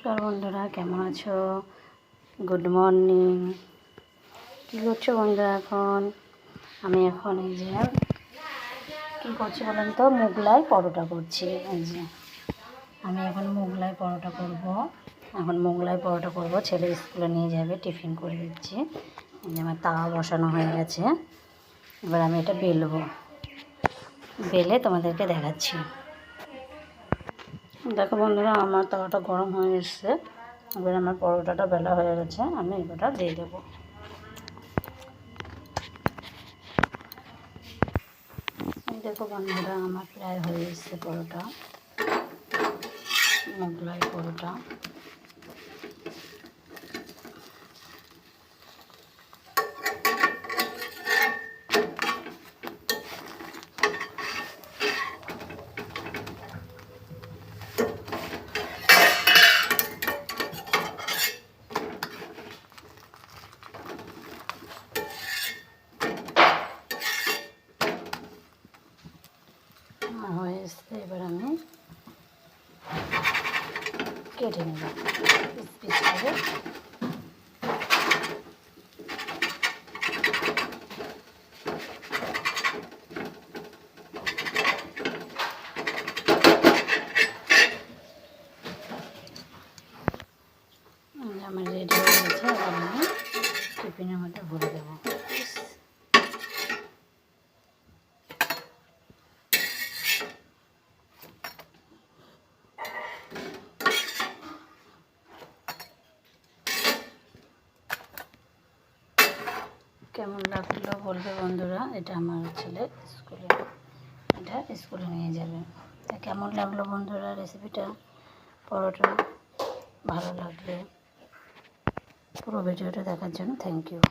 নমস্কার বন্ধুরা, কেমন আছো? Good morning. কী করছো বন্ধুরা? আমি এখন এই যে কী করছি বলেন তো, মোগলাই পরোটা করছি। এই যে আমি এখন মোগলাই পরোটা করব। ছেলে স্কুলে নিয়ে যাবে, টিফিন করে দিচ্ছি। এই যে আমার তাওয়া বসানো হয়ে গেছে। এবার আমি এটা বেলে তোমাদেরকে দেখাচ্ছি। দেখো বন্ধুরা, আমার তাওয়াটা গরম হয়ে এসছে। এবার আমার পরোটাটা বেলা হয়ে গেছে, আমি এবারটা দিয়ে দেবো। দেখো বন্ধুরা, আমার প্রায় হয়ে এসছে পরোটা, মোগলাই পরোটা। হয়ে এসছে, এবার আমি কেটে নেব পিস পিস করে। আমার রেডি হয়ে গেছে, এবার আমি টিফিনের মধ্যে ভরে দেবো। কেমন লাগলো বলবে বন্ধুরা। এটা আমার ছেলে স্কুলে নিয়ে যাবে। তা কেমন লাগলো বন্ধুরা রেসিপিটা, পরোটা? ভালো লাগলে পুরো ভিডিওটা দেখার জন্য থ্যাংক ইউ।